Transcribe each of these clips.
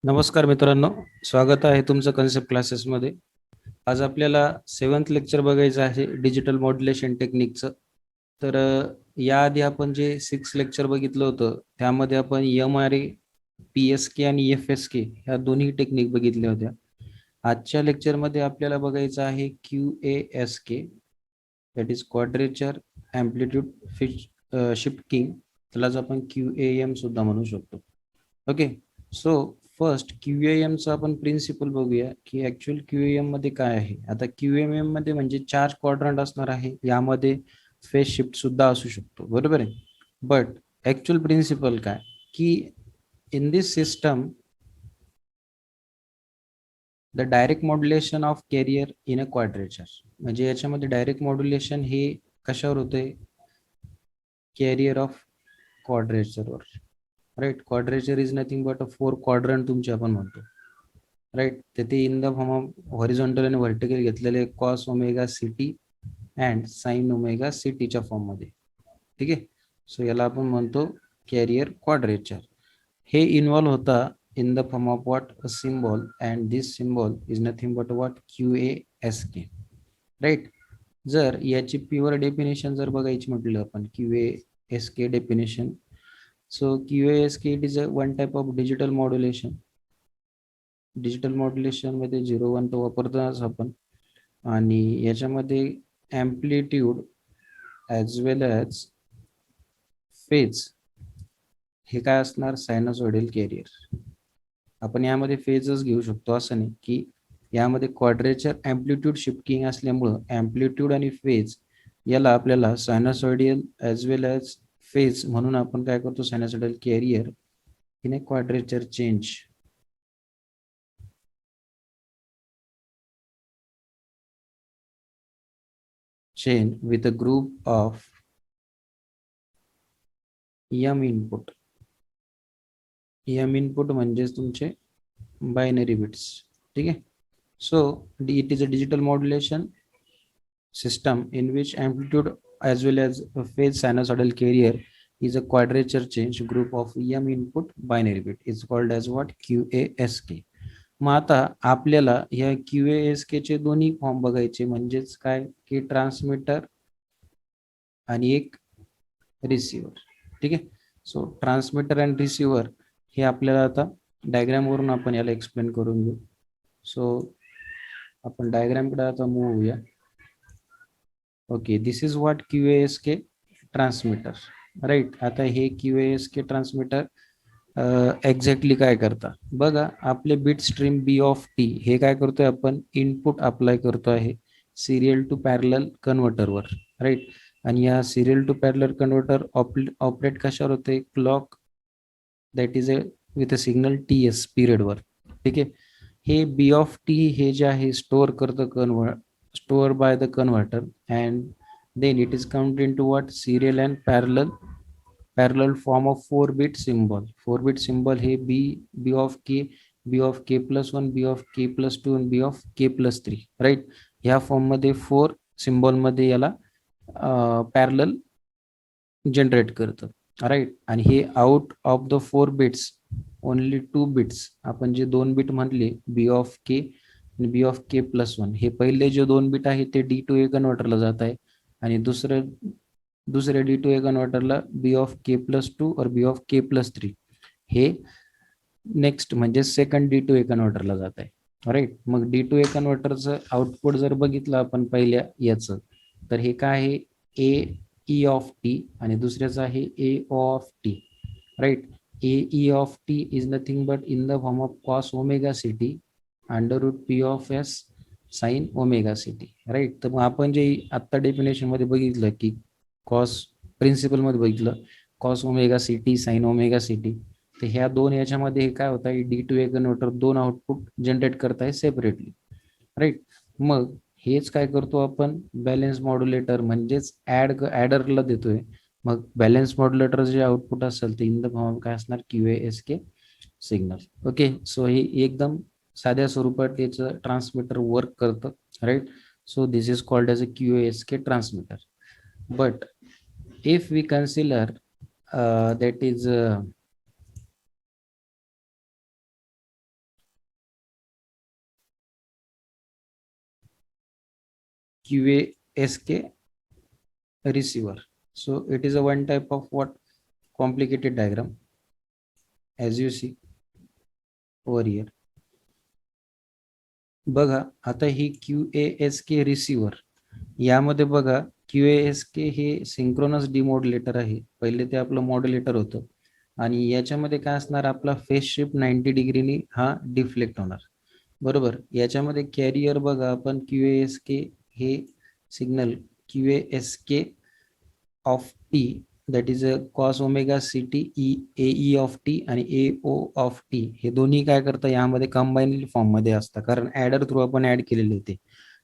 नमस्कार मित्रांनो, स्वागत आहे तुमचं कन्सेप्ट क्लासेसमध्ये. आज आपल्याला 7th लेक्चर बघायचं आहे डिजिटल मॉड्युलेशन टेक्निकचं. तर याआधी आपण जे 6 लेक्चर बघितलं होतं त्यामध्ये आपण MRA, PSK आणि FSK ह्या दोन्ही टेक्निक बघितल्या होत्या. आजच्या लेक्चरमध्ये आपल्याला बघायचं आहे QASK, that is quadrature amplitude shifting, त्यालाच आपण QAM सुद्धा म्हणू शकतो. ओके, सो फर्स्ट QAM चा आपण प्रिन्सिपल बघूया की ऍक्च्युअल QAM मध्ये काय आहे. आता QAM मध्ये म्हणजे 4 क्वाड्रंट असणार आहे, यामध्ये फेज शिफ्ट सुद्धा असू शकतो, बरोबर आहे. बट ऍक्च्युअल प्रिन्सिपल काय की in this system the direct modulation of carrier in a quadrature, म्हणजे याच्यामध्ये डायरेक्ट मॉड्युलेशन हे कशावर होते, कॅरियर ऑफ क्वाड्रेचरवर. Right, quadrature is nothing but a 4 quadrant तुमचे आपण म्हणतो. राईट, तर ते in the form of horizontal आणि व्हर्टिकल घेतलेले cos omega city and sine omega सिटीच्या फॉर्म मध्ये. ठीक आहे, सो याला आपण म्हणतो कॅरियर क्वाड्रेचर. हे इन्व्हॉल्व होता in the form of what, a symbol, and this symbol is nothing but what, QASK. Right, जर याची प्युअर डेफिनेशन जर बघायची म्हटलं आपण QASK definition, so QASK it is a one type of digital modulation. Digital modulation मध्ये 0-1 तो वापरतोच आपण, आणि याच्यामध्ये amplitude as well as phase हे काय असणार, सायनोसॉइडल कॅरियर. आपण यामध्ये फेजच घेऊ शकतो, असं नाही की यामध्ये क्वाड्रेचर ॲम्प्लिट्यूड शिफ्टिंग असल्यामुळं ॲम्प्लिट्यूड आणि फेज याला आपल्याला sinusoidal as well as phase म्हणून आपण काय करतो, sinusoidal carrier in a quadrature change chain with a group of m input. m input म्हणजेच तुमचे बायनरी बिट्स. ठीक आहे, so it is a digital modulation system in which amplitude as well as a phase sinusoidal carrier is a quadrature change group of m input binary bit is called as what, QASK. मग आता आपल्याला ह्या QASK चे दोन्ही form बघायचे, म्हणजेच काय की ट्रान्समीटर आणि एक रिसिव्हर. ठीक आहे, सो ट्रान्समीटर अँड रिसिव्हर हे आपल्याला आता डायग्राम वरून आपण याला एक्सप्लेन करून घेऊ. सो आपण डायग्रामकडे आता मूव्ह होऊया. Okay, this is what QASK transmitter. Right, आता हे QASK ट्रान्समीटर एक्झॅक्टली काय करता बघा. आपले बिट स्ट्रीम B(T) हे काय करतोय आपण, इनपुट अप्लाय करतो आहे सिरियल टू पॅरलल कन्व्हर्टरवर. राईट, आणि या serial to parallel converter operate कशावर होते, clock that is a with a signal TS पिरियडवर. ठीक आहे, हे B(T) हे जे आहे स्टोअर करतं stored by the converter, and then it is counted into what, serial and parallel form of 4-bit symbol. 4-bit symbol हे B of K plus 1, B of K plus 2 and B of K plus 3. Right, ह्या form मध्ये 4 symbol मध्ये याला parallel generate करतं. Right, आणि हे out of the 4 bits only 2 bits आपण जे 2 बिट म्हटले B of K आणि B of K plus 1, हे पहिले जे 2 बिट आहे ते D2A कन्व्हर्टरला जात आहे, आणि दुसऱ्या D2A कन्व्हर्टरला B of K plus 2 और B of K plus 3 हे नेक्स्ट म्हणजे सेकंड D2A कन्व्हर्टरला जात आहे. राईट, मग D2A कन्व्हर्टरचं आउटपुट जर बघितलं आपण पहिल्या याचं, तर हे काय आहे, AE of T आणि दुसऱ्याचं आहे AO of T. Right, AE of T is nothing but in the form of cos omega C T under root P of S sine omega C T. Right, तर मग आपण जे आत्ता डेफिनेशन मध्ये बघितलं की कॉस प्रिन्सिपल मध्ये बघितलं cos omega city sign omega city, तर ह्या दोन याच्यामध्ये काय होत आहे, D2A कन्व्हर्टर दोन आउटपुट जनरेट करत आहे सेपरेटली. राईट, मग हेच काय करतो आपण, बॅलन्स मॉड्युलेटर म्हणजेच ऍडरला देतोय. मग बॅलन्स मॉड्युलेटर जे आउटपुट असेल ते इन द फॉर्म काय असणार, QASK सिग्नल. ओके, सो हे एकदम साध्या स्वरूपात त्याचं ट्रान्समीटर वर्क करतं. Right, so this is called as a QASK transmitter. But if we consider that is QASK receiver. So it is a one type of what complicated diagram as you see over here. बघा आता ही QASK receiver, यामध्ये बघा QASK हे synchronous डिमॉड्युलेटर आहे. पहिले ते आपलं modulator होतं आणि याच्यामध्ये काय असणार, आपला फेस शिफ्ट 90 डिग्रीनी हा डिफ्लेक्ट होणार. बरोबर. याच्यामध्ये कॅरियर बघा आपण QASK हे signal QASK of T that is a cos omega C T AE of T आणि AO ऑफ टी हे दोन्ही काय करतं, यामध्ये कंबाईन फॉर्म मध्ये असतं, कारण ऍडर थ्रू आपण ऍड केलेले होते.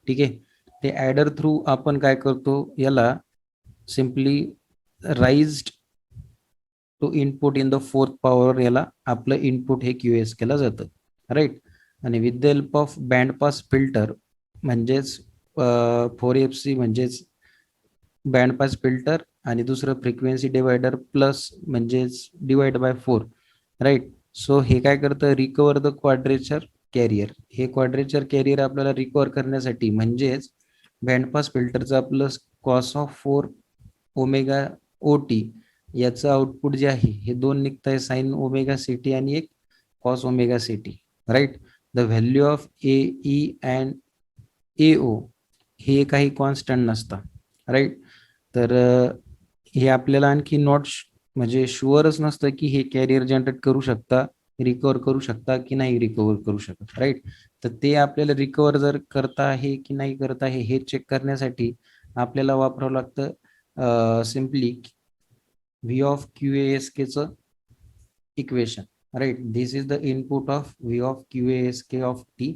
ठीक आहे. ते ऍडर थ्रू आपण काय करतो, याला simply raised to input in the fourth power, याला आपलं इनपुट हे QAS केलं जातं. राईट. आणि with the help of band pass filter म्हणजेच 4FC म्हणजेच बँड पास फिल्टर आणि दुसरं फ्रिक्वेन्सी डिवायडर प्लस म्हणजेच डिवाइड बाय 4. राईट. सो हे काय करतं, रिकवर द क्वाड्रेचर कॅरियर. हे क्वाड्रेचर कॅरियर आपल्याला रिकवर करण्यासाठी म्हणजेच बँड पास फिल्टरचा plus cos of 4 omega OT याचं आउटपुट जे आहे हे दोन निघत आहे, साइन ओमेगा CT आणि एक cos omega CT. Right. The value of AE and AO हे काही कॉन्स्टंट नसतं. राईट. तर हे आपल्याला आणखी नॉट म्हणजे शुअरच नसतं की हे कॅरियर जनरेट करू शकता, रिकवर करू शकता की नाही रिकवर करू शकत. राईट. तर ते आपल्याला रिकवर जर करता आहे की नाही करत आहे हे चेक करण्यासाठी आपल्याला वापरावं लागतं सिम्पली V ऑफ QASK चं equation. Right. This is the input of V of QASK of T,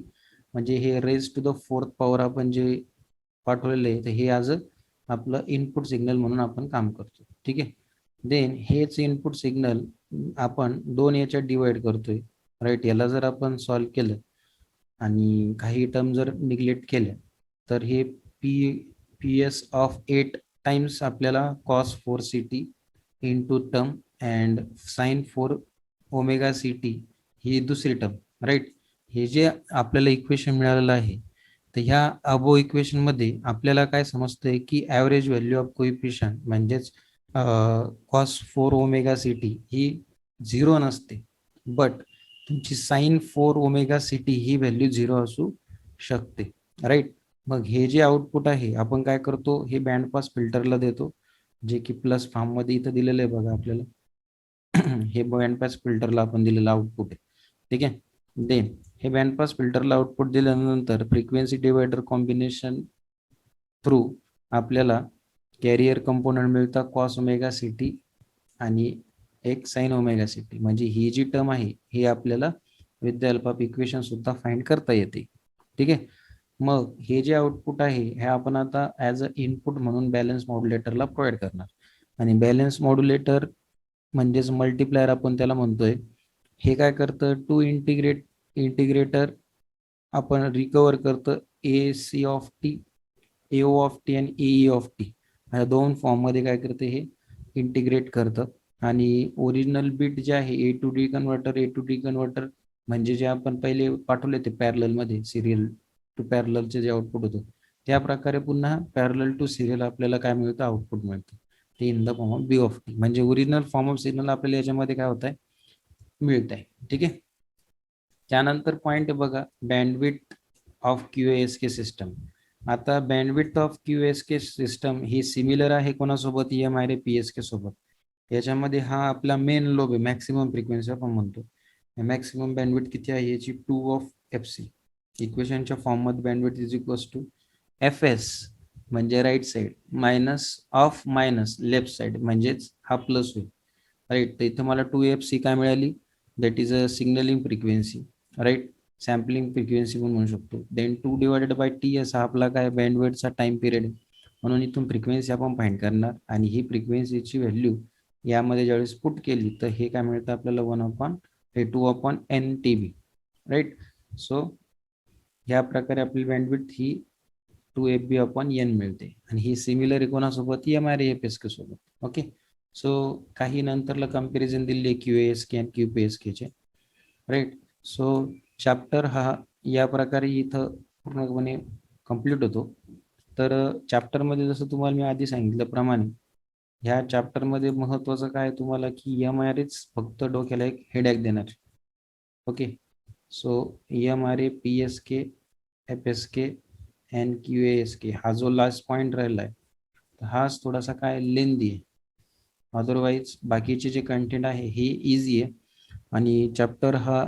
म्हणजे हे raise to the fourth power आपण जे पाठवलेलं आहे, तर हे आज आपलं इनपुट सिग्नल म्हणून आपण काम करतो. ठीक आहे. देन हेच इनपुट सिग्नल आपण दोन याच्यात डिवाइड करतोय. राईट. याला जर आपण सॉल्व्ह केलं आणि काही टर्म जर निग्लेक्ट केल्या तर हे PS ऑफ 8 टाइम्स आपल्याला cos 4 CT into term and sine 4 omega CT ही दुसरी टर्म. राईट. हे जे आपल्याला इक्वेशन मिळालेलं आहे, तर ह्या अबो इक्वेशन मध्ये आपल्याला काय समजतंय की ऍव्हरेज व्हॅल्यू ऑफ कोइफिशियंट म्हणजेच कॉस 4 ओमेगा CT ही 0 नसते, बट तुमची साइन 4 ओमेगा CT ही व्हॅल्यू 0 असू शकते. राईट. मग हे जे आउटपुट आहे आपण काय करतो, हे बँड पास फिल्टरला देतो, जे की प्लस फॉर्म मध्ये इथं दिलेलं आहे बघा आपल्याला. हे बँड पास फिल्टरला आपण दिलेलं आउटपुट आहे. ठीक आहे. देन हे बँड पास फिल्टरला आउटपुट दिल्यानंतर फ्रिक्वेन्सी डिवायडर कॉम्बिनेशन थ्रू आपल्याला कॅरियर कंपोनंट मिळतात कॉस ओमेगा CT आणि एक साइन ओमेगा CT, म्हणजे ही जी टर्म आहे ही आपल्याला with the help of equation सुद्धा फाइंड करता येते. ठीक आहे. मग हे जे आउटपुट आहे हे आपण आता ऍज अ इनपुट म्हणून बॅलन्स मॉड्युलेटरला प्रोव्हाइड करणार. आणि बॅलन्स मॉड्युलेटर म्हणजेच मल्टिप्लायर आपण त्याला म्हणतोय. हे काय करतं, टू इंटिग्रेटर आपण रिकवर करतं AC of T, AO of T आणि AE ऑफ टी, ह्या दोन फॉर्म मध्ये काय करतं हे इंटिग्रेट करतं. आणि ओरिजिनल बिट जे आहे A to D कन्व्हर्टर म्हणजे जे आपण पहिले पाठवले ते पॅरलल मध्ये सिरियल टू पॅरललचे जे आउटपुट होतं, त्या प्रकारे पुन्हा पॅरलल टू सिरियल आपल्याला काय मिळतं, आउटपुट मिळतं. ते in the form of B of T, म्हणजे ओरिजिनल फॉर्म ऑफ सिग्नल आपल्याला याच्यामध्ये काय होत आहे, मिळत आहे. ठीक आहे. त्यानंतर पॉइंट बघा, बँडविड्थ ऑफ QASK सिस्टम. आता बँडविड्थ ऑफ QASK सिस्टम ही सिमिलर आहे कोणासोबत, EMI PSK सोबत. याच्यामध्ये हा आपला मेन लोब आहे, मॅक्सिमम फ्रिक्वेन्सी आपण म्हणतो. मॅक्सिमम बँडविड्थ किती आहे याची 2 ऑफ FC. इक्वेशनच्या फॉर्म मध्ये bandwidth is equals to FS म्हणजे right side minus of minus left side म्हणजेच हा प्लस होईल. राईट. तर इथं मला 2FC काय मिळाली, that is a signalling frequency. Right. Sampling frequency पण म्हणू शकतो. देन 2 डिवायडेड बाय T असा आपला काय बँडविड्थचा टाइम पिरियड आहे. म्हणून इथून फ्रिक्वेन्सी आपण फाइंड करणार आणि ही फ्रिक्वेन्सीची व्हॅल्यू यामध्ये ज्यावेळेस पुट केली तर हे काय मिळतं आपल्याला 2/NTB. राईट. सो ह्या प्रकारे आपली बँडविड्थ ही 2FB/N मिळते आणि ही सिमिलर कोणासोबत, EMI PSK सोबत. ओके. सो काही नंतरला कंपॅरिझन दिले QASK आणि QPSK चे. राईट. सो चॅप्टर हा या प्रकारे इथं पूर्णपणे कंप्लीट होतो. तर चॅप्टरमध्ये जसं तुम्हाला मी आधी सांगितल्याप्रमाणे ह्या चॅप्टरमध्ये महत्त्वाचं काय तुम्हाला की MRAच फक्त डोक्याला एक हेडॅक देणार. Okay, so MRA, PSK, FSK and QASK हा जो लास्ट पॉइंट राहिला आहे हाच थोडासा काय लेंदी आहे. अदरवाईज बाकीचे जे कंटेंट आहे हे इझी आहे आणि चॅप्टर हा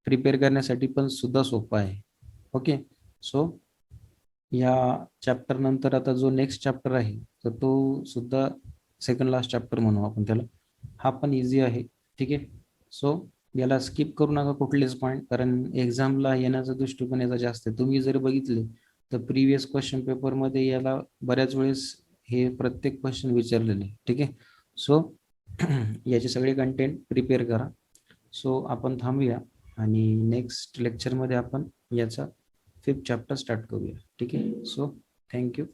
प्रिपेअर करण्यासाठी पण सुद्धा सोपा आहे. ओके, सो या चॅप्टर नंतर आता जो नेक्स्ट चॅप्टर आहे तर तो सुद्धा सेकंड लास्ट चॅप्टर म्हणू आपण त्याला. हा पण इझी आहे. ठीक आहे, सो याला स्किप करू नका कुठलेच पॉईंट, कारण एक्झामला येण्याचा दृष्टिकोन याचा जास्त आहे. तुम्ही जर बघितले तर प्रिव्हियस क्वेश्चन पेपरमध्ये याला बऱ्याच वेळेस हे प्रत्येक क्वेश्चन विचारलेले. ठीक आहे, सो याचे सगळे कंटेंट प्रिपेअर करा. सो आपण थांबूया आणि नेक्स्ट लेक्चरमध्ये आपण याचा 5th चॅप्टर स्टार्ट करूया. ठीक आहे, सो थँक्यू.